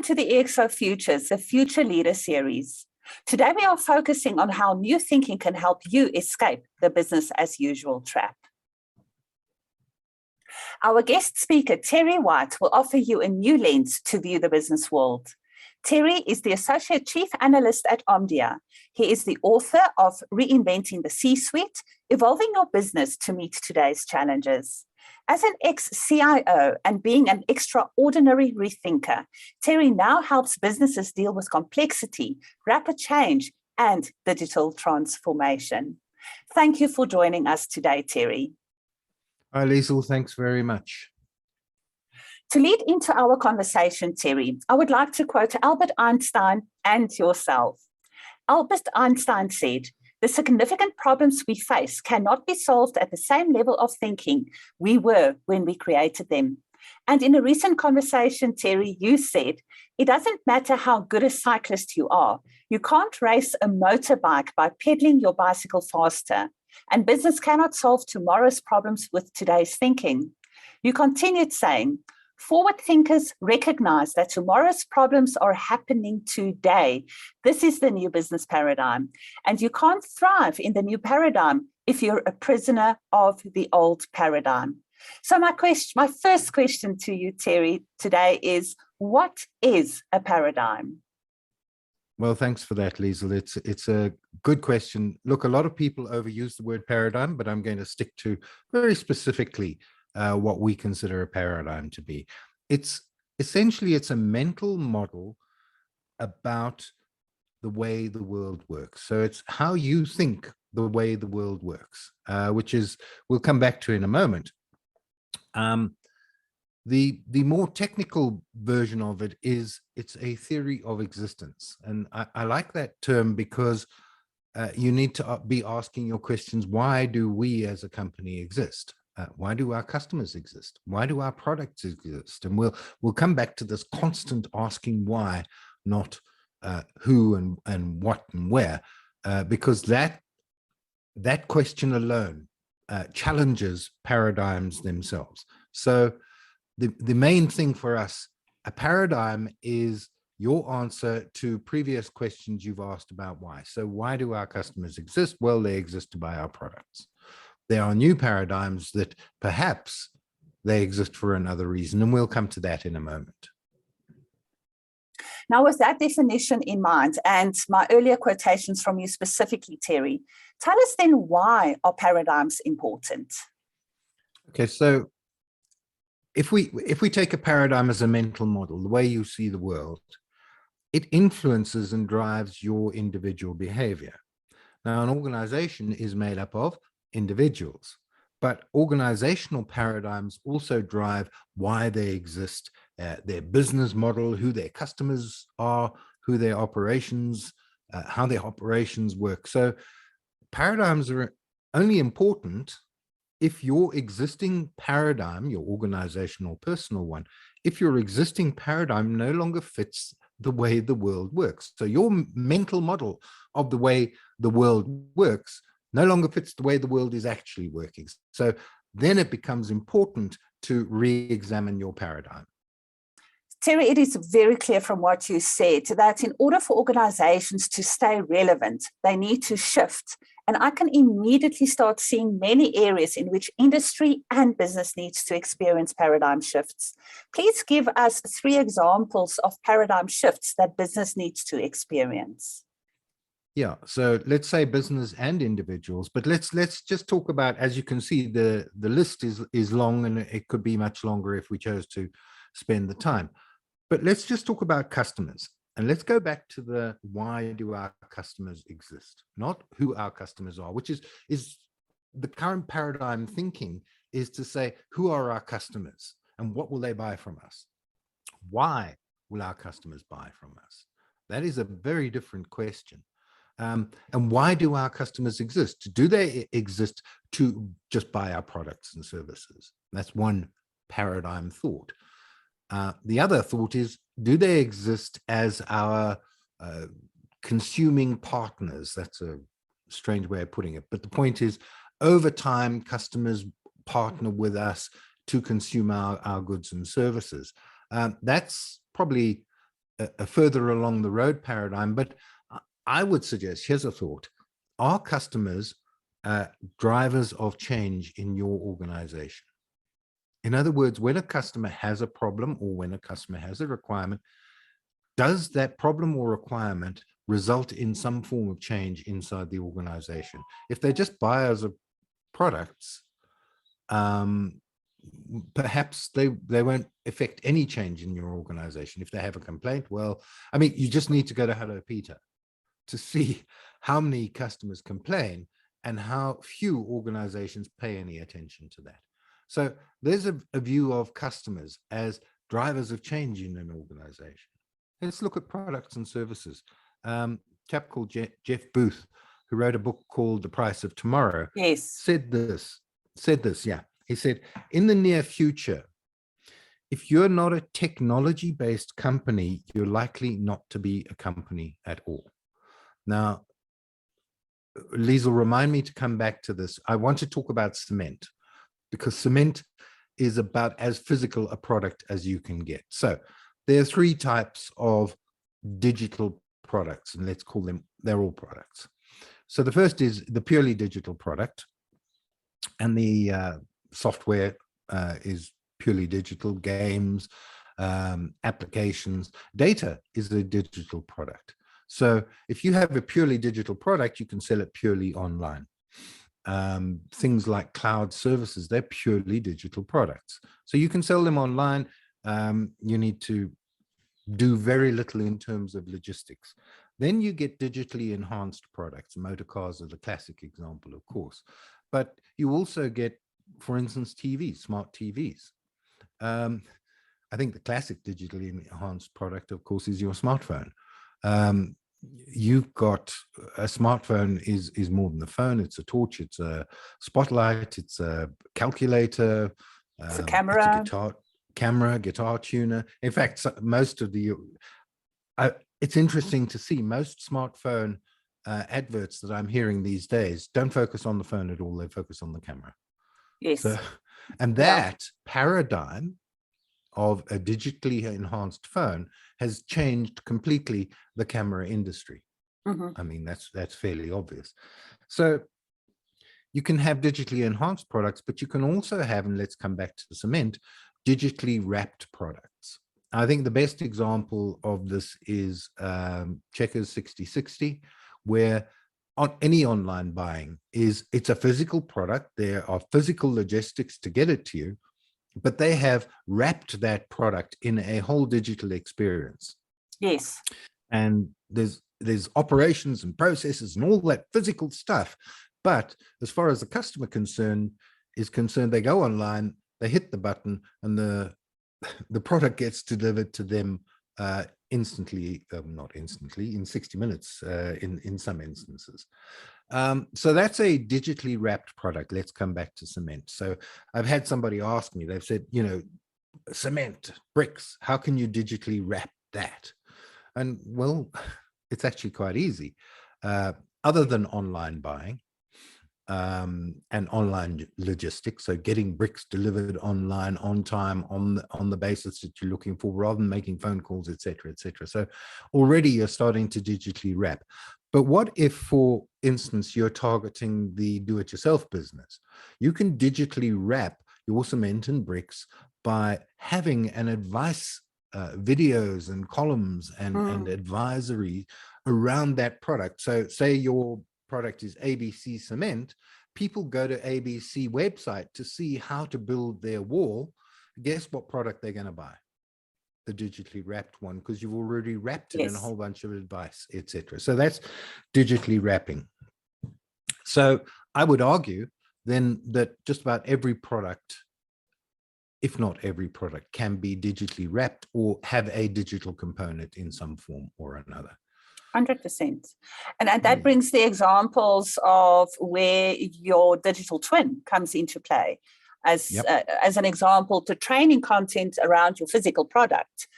to the ExoFutures, the Future Leader series. Today we are focusing on how new thinking can help you escape the business as usual trap. Our guest speaker, Terry White, will offer you a new lens to view the business world. Terry is the Associate Chief Analyst at Omdia. He is the author of Reinventing the C-Suite, Evolving Your Business to Meet Today's Challenges. As an ex-CIO and being an extraordinary rethinker, Terry now helps businesses deal with complexity, rapid change, and digital transformation. Thank you for joining us today, Terry. Hi, Liezel. Thanks very much. To lead into our conversation, Terry, I would like to quote Albert Einstein and yourself. Albert Einstein said, "The significant problems we face cannot be solved at the same level of thinking we were when we created them." And in a recent conversation, Terry, you said, "It doesn't matter how good a cyclist you are. You can't race a motorbike by pedaling your bicycle faster. And business cannot solve tomorrow's problems with today's thinking." You continued saying, "Forward thinkers recognize that tomorrow's problems are happening today. This is the new business paradigm. And you can't thrive in the new paradigm if you're a prisoner of the old paradigm." So my first question to you, Terry, today is, what is a paradigm? Well, thanks for that, Liezel. It's a good question. Look, a lot of people overuse the word paradigm, but I'm going to stick to very specifically what we consider a paradigm to be. It's a mental model about the way the world works. So it's how you think the way the world works, which is, we'll come back to in a moment. The more technical version of it is, it's a theory of existence. And I like that term because you need to be asking your questions. Why do we as a company exist? Why do our customers exist? Why do our products exist? And we'll come back to this constant asking why, not who and what and where, because that question alone challenges paradigms themselves. So the main thing for us, a paradigm is your answer to previous questions you've asked about why. So why do our customers exist? Well, they exist to buy our products. There are new paradigms that perhaps they exist for another reason, and we'll come to that in a moment. Now, with that definition in mind, and my earlier quotations from you specifically, Terry, tell us then, why are paradigms important? Okay, so if we take a paradigm as a mental model, the way you see the world, it influences and drives your individual behavior. Now, an organization is made up of individuals, but organizational paradigms also drive why they exist, their business model, who their customers are, who their operations, how their operations work. So paradigms are only important if your existing paradigm, your organizational personal one, if your existing paradigm no longer fits the way the world works. So your mental model of the way the world works no longer fits the way the world is actually working. So then it becomes important to re-examine your paradigm. Terry, it is very clear from what you said that in order for organizations to stay relevant, they need to shift. And I can immediately start seeing many areas in which industry and business needs to experience paradigm shifts. Please give us 3 examples of paradigm shifts that business needs to experience. Yeah, so let's say business and individuals, but let's just talk about, as you can see, the list is long, and it could be much longer if we chose to spend the time. But let's just talk about customers, and let's go back to the why do our customers exist, not who our customers are, which is the current paradigm thinking is to say, who are our customers and what will they buy from us? Why will our customers buy from us? That is a very different question. And why do our customers exist? Do they exist to just buy our products and services? That's one paradigm thought. The other thought is, do they exist as our consuming partners? That's a strange way of putting it. But the point is, over time, customers partner with us to consume our goods and services. That's probably a further along the road paradigm. But I would suggest, here's a thought: are customers drivers of change in your organization? In other words, when a customer has a problem or when a customer has a requirement, does that problem or requirement result in some form of change inside the organization? If they're just buyers of products, perhaps they won't affect any change in your organization. If they have a complaint, well, I mean, you just need to go to Hello Peter to see how many customers complain and how few organizations pay any attention to that. So there's a view of customers as drivers of change in an organization. Let's look at products and services. Chap called Jeff Booth, who wrote a book called The Price of Tomorrow, said this, yeah. He said, in the near future, if you're not a technology-based company, you're likely not to be a company at all. Now, Liezel, remind me to come back to this. I want to talk about cement, because cement is about as physical a product as you can get. So there are three types of digital products, and let's call them, they're all products. So the first is the purely digital product, and the software is purely digital. Games, applications, data is the digital product. So if you have a purely digital product, you can sell it purely online. Things like cloud services, they're purely digital products. So you can sell them online. You need to do very little in terms of logistics. Then you get digitally enhanced products. Motor cars are the classic example, of course. But you also get, for instance, TVs, smart TVs. I think the classic digitally enhanced product, of course, is your smartphone. You've got a smartphone is more than a phone. It's a torch, it's a spotlight, it's a calculator, it's a camera, it's a guitar tuner. In fact, most of the it's interesting to see most smartphone adverts that I'm hearing these days don't focus on the phone at all. They focus on the camera. Yes. So, and that paradigm of a digitally enhanced phone has changed completely the camera industry. I mean, that's fairly obvious. So you can have digitally enhanced products, but you can also have, and let's come back to the cement, digitally wrapped products. I think the best example of this is Checkers 6060, where on any online buying it's a physical product. There are physical logistics to get it to you, but they have wrapped that product in a whole digital experience. Yes. And there's operations and processes and all that physical stuff. But as far as the customer is concerned, they go online, they hit the button, and the product gets delivered to them instantly, not instantly, in 60 minutes in some instances. So that's a digitally wrapped product. Let's come back to cement. So I've had somebody ask me, they've said, you know, cement, bricks, how can you digitally wrap that? And well, it's actually quite easy. Other than online buying and online logistics, so getting bricks delivered online on time on the basis that you're looking for, rather than making phone calls, etc., etc. So already you're starting to digitally wrap. But what if, for instance, you're targeting the do-it-yourself business? You can digitally wrap your cement and bricks by having an advice videos and columns and advisory around that product. So say your product is ABC Cement, people go to ABC website to see how to build their wall. Guess what product they're going to buy? The digitally wrapped one, because you've already wrapped it in a whole bunch of advice, etc. So that's digitally wrapping. So I would argue then that just about every product, if not every product, can be digitally wrapped or have a digital component in some form or another. 100%. And that brings the examples of where your digital twin comes into play as an example to training content around your physical product.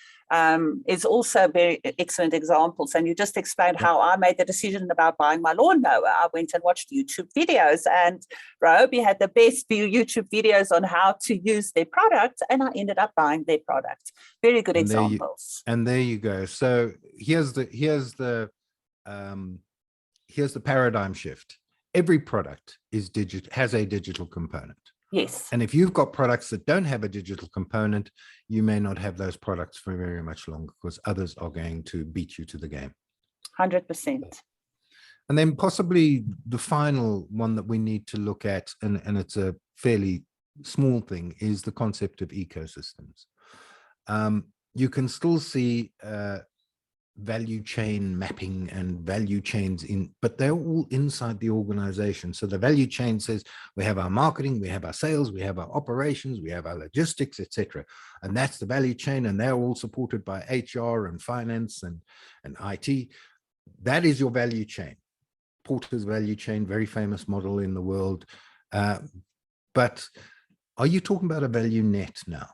is also very excellent examples. And you just explained how I made the decision about buying my lawnmower. I went and watched YouTube videos, and Ryobi had the best YouTube videos on how to use their product, and I ended up buying their product. Very good examples. There you go. So here's the paradigm shift. Every product is has a digital component. Yes. And if you've got products that don't have a digital component, you may not have those products for very much longer, because others are going to beat you to the game. 100%. And then possibly the final one that we need to look at, and it's a fairly small thing, is the concept of ecosystems. You can still see value chain mapping and value chains but they're all inside the organization. So the value chain says we have our marketing, we have our sales, we have our operations, we have our logistics, etc. And that's the value chain, and they're all supported by HR and finance and IT. That is your value chain. Porter's value chain, very famous model in the world. But are you talking about a value net now?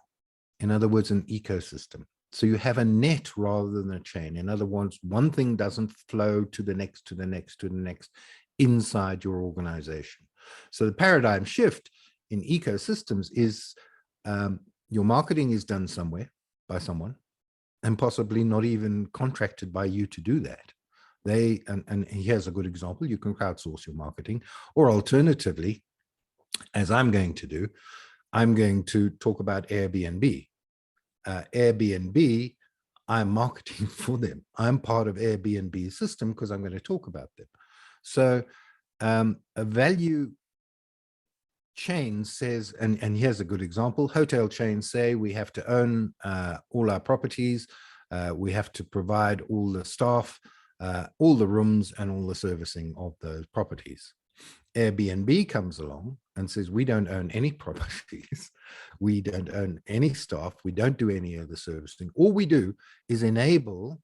In other words, an ecosystem. So you have a net rather than a chain. In other words, one thing doesn't flow to the next, to the next, to the next inside your organization. So the paradigm shift in ecosystems is your marketing is done somewhere by someone, and possibly not even contracted by you to do that. And here's a good example. You can crowdsource your marketing, or alternatively, as I'm going to do, I'm going to talk about Airbnb. Airbnb, I'm marketing for them. I'm part of Airbnb's system because I'm going to talk about them. So a value chain says, and here's a good example, hotel chains say we have to own all our properties, we have to provide all the staff, all the rooms, and all the servicing of those properties. Airbnb comes along and says, we don't own any properties, we don't own any staff, we don't do any of the servicing. All we do is enable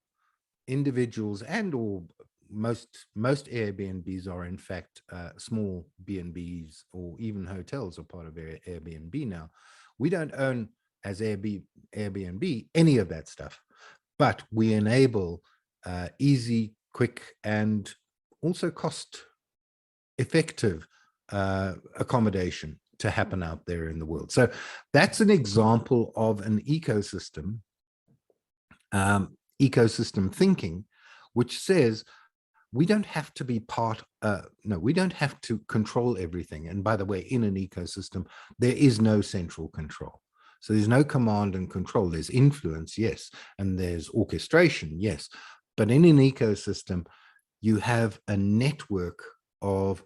individuals, and or most Airbnbs are in fact small B&Bs, or even hotels are part of Airbnb now. We don't own as Airbnb any of that stuff, but we enable easy, quick, and also cost effective accommodation to happen out there in the world. So that's an example of an ecosystem, ecosystem thinking, which says we don't have to be we don't have to control everything. And by the way, in an ecosystem, there is no central control. So there's no command and control. There's influence, yes, and there's orchestration, yes. But in an ecosystem, you have a network of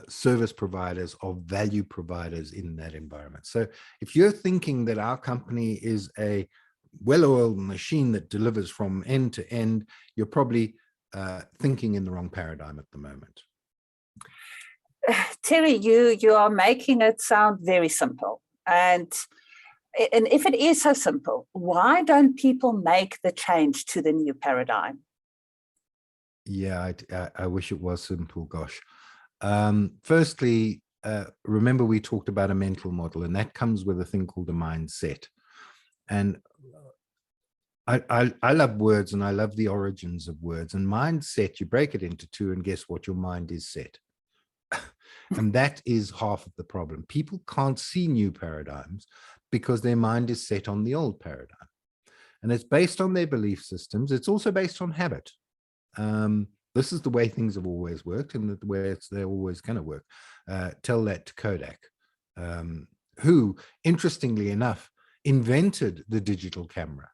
service providers, of value providers in that environment. So if you're thinking that our company is a well-oiled machine that delivers from end to end, you're probably thinking in the wrong paradigm at the moment. Terry, you are making it sound very simple. And if it is so simple, why don't people make the change to the new paradigm? Yeah, I wish it was simple, gosh. Firstly, remember we talked about a mental model, and that comes with a thing called a mindset. And I love words, and I love the origins of words. And mindset, you break it into two, and guess what? Your mind is set. And that is half of the problem. People can't see new paradigms because their mind is set on the old paradigm. And it's based on their belief systems. It's also based on habit. This is the way things have always worked, and the way they're always going to work. Tell that to Kodak, who, interestingly enough, invented the digital camera.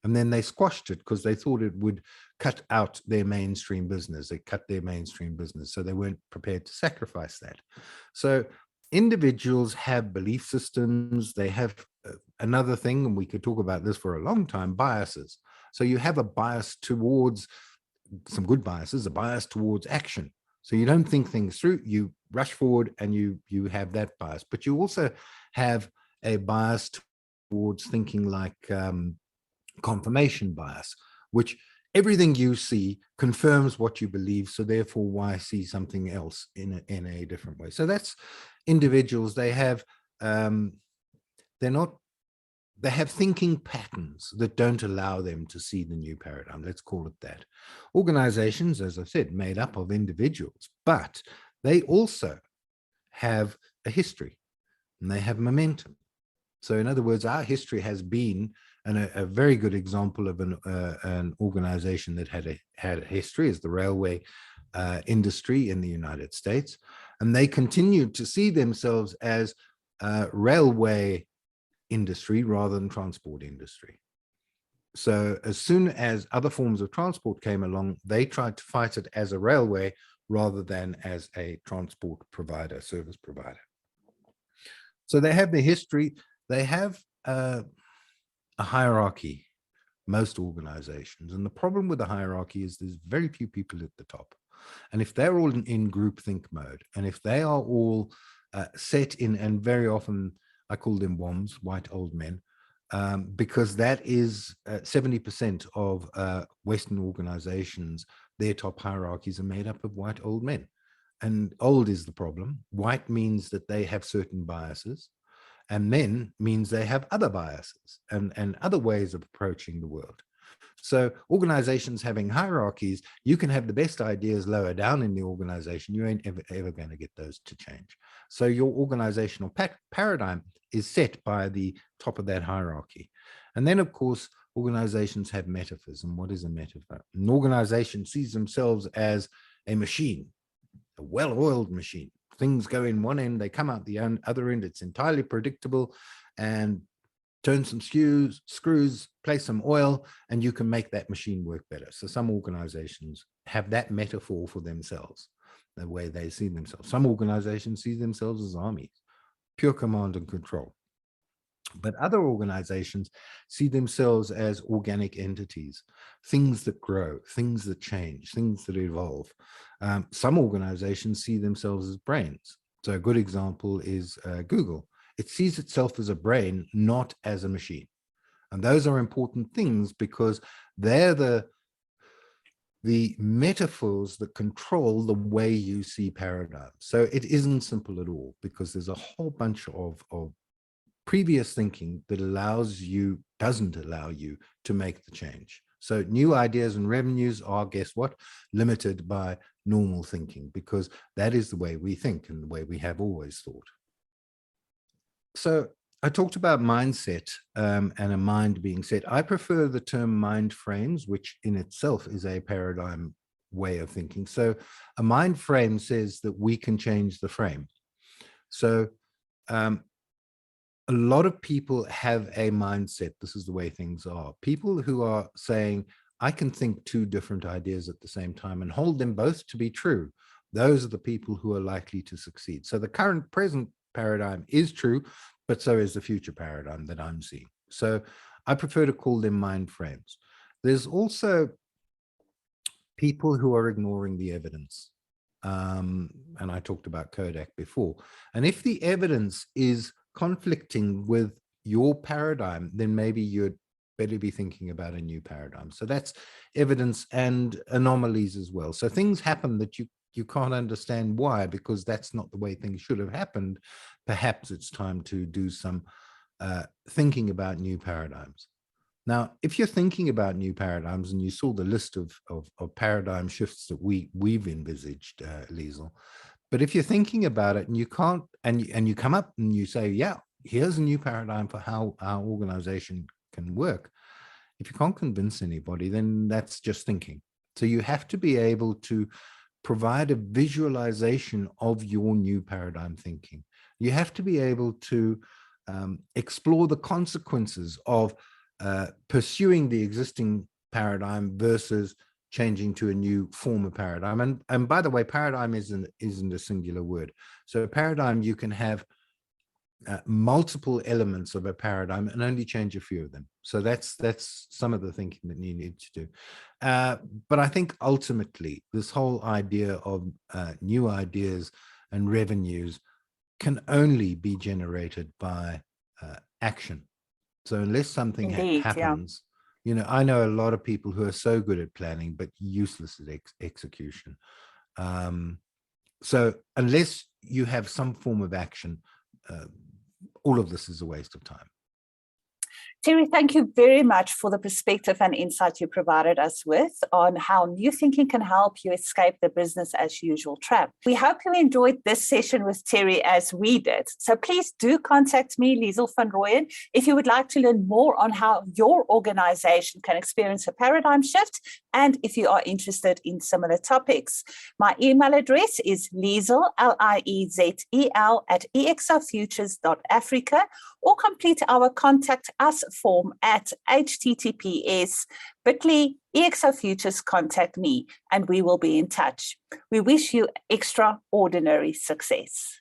And then they squashed it because they thought it would cut out their mainstream business. It cut their mainstream business, so they weren't prepared to sacrifice that. So individuals have belief systems. They have another thing, and we could talk about this for a long time, biases. So you have a bias towards, some good biases, a bias towards action. So you don't think things through, you rush forward, and you have that bias. But you also have a bias towards thinking like confirmation bias, which everything you see confirms what you believe. So therefore, why see something else in a different way? So that's individuals. They have, they're not they have thinking patterns that don't allow them to see the new paradigm. Let's call it that. Organizations, as I said, made up of individuals, but they also have a history and they have momentum. So in other words, our history has been, and a very good example of an organization that had a history is the railway industry in the United States. And they continued to see themselves as railway industry rather than transport industry. So as soon as other forms of transport came along, they tried to fight it as a railway rather than as a transport provider, service provider. So they have the history, they have a hierarchy, most organizations. And the problem with the hierarchy is there's very few people at the top. And if they're all in groupthink mode, and if they are all set in, and very often I call them WOMs, white old men, because that is 70% of Western organizations, their top hierarchies are made up of white old men. And old is the problem. White means that they have certain biases, and men means they have other biases and other ways of approaching the world. So organizations having hierarchies, you can have the best ideas lower down in the organization. You ain't ever going to get those to change. So your organizational paradigm is set by the top of that hierarchy. And then, of course, organizations have metaphors. And what is a metaphor? An organization sees themselves as a machine, a well-oiled machine. Things go in one end, they come out the other end. It's entirely predictable, and turn some screws, place some oil, and you can make that machine work better. So some organizations have that metaphor for themselves, the way they see themselves. Some organizations see themselves as armies, pure command and control. But other organizations see themselves as organic entities, things that grow, things that change, things that evolve. Some organizations see themselves as brains. So a good example is Google. It sees itself as a brain, not as a machine. And those are important things because they're the metaphors that control the way you see paradigms. So it isn't simple at all, because there's a whole bunch of previous thinking that doesn't allow you to make the change. So new ideas and revenues are, guess what, limited by normal thinking, because that is the way we think and the way we have always thought. So I talked about mindset and a mind being set. I prefer the term mind frames, which in itself is a paradigm way of thinking. So a mind frame says that we can change the frame. So a lot of people have a mindset, this is the way things are. People who are saying, I can think two different ideas at the same time and hold them both to be true. Those are the people who are likely to succeed. So the present paradigm is true, but so is the future paradigm that I'm seeing. So I prefer to call them mind frames. There's also people who are ignoring the evidence. And I talked about Kodak before. And if the evidence is conflicting with your paradigm, then maybe you'd better be thinking about a new paradigm. So that's evidence and anomalies as well. So things happen that you can't understand why, because that's not the way things should have happened. Perhaps it's time to do some thinking about new paradigms. Now, if you're thinking about new paradigms, and you saw the list of paradigm shifts that we've envisaged, Liezel, but if you're thinking about it and you can't, and you come up and you say, yeah, here's a new paradigm for how our organization can work. If you can't convince anybody, then that's just thinking. So you have to be able to provide a visualization of your new paradigm thinking. You have to be able to explore the consequences of pursuing the existing paradigm versus changing to a new form of paradigm. And by the way, paradigm isn't a singular word. So a paradigm, you can have multiple elements of a paradigm and only change a few of them. So that's some of the thinking that you need to do. But I think ultimately this whole idea of new ideas and revenues can only be generated by action. So unless something happens, you know, I know a lot of people who are so good at planning, but useless at execution. So unless you have some form of action, all of this is a waste of time. Terry, thank you very much for the perspective and insight you provided us with on how new thinking can help you escape the business as usual trap. We hope you enjoyed this session with Terry as we did. So please do contact me, Liezel van Rooyen, if you would like to learn more on how your organization can experience a paradigm shift and if you are interested in similar topics. My email address is Liezel, Liezel, at ExoFutures.Africa, or complete our Contact Us form at https://bit.ly/ExoFutures contact me, and we will be in touch. We wish you extraordinary success.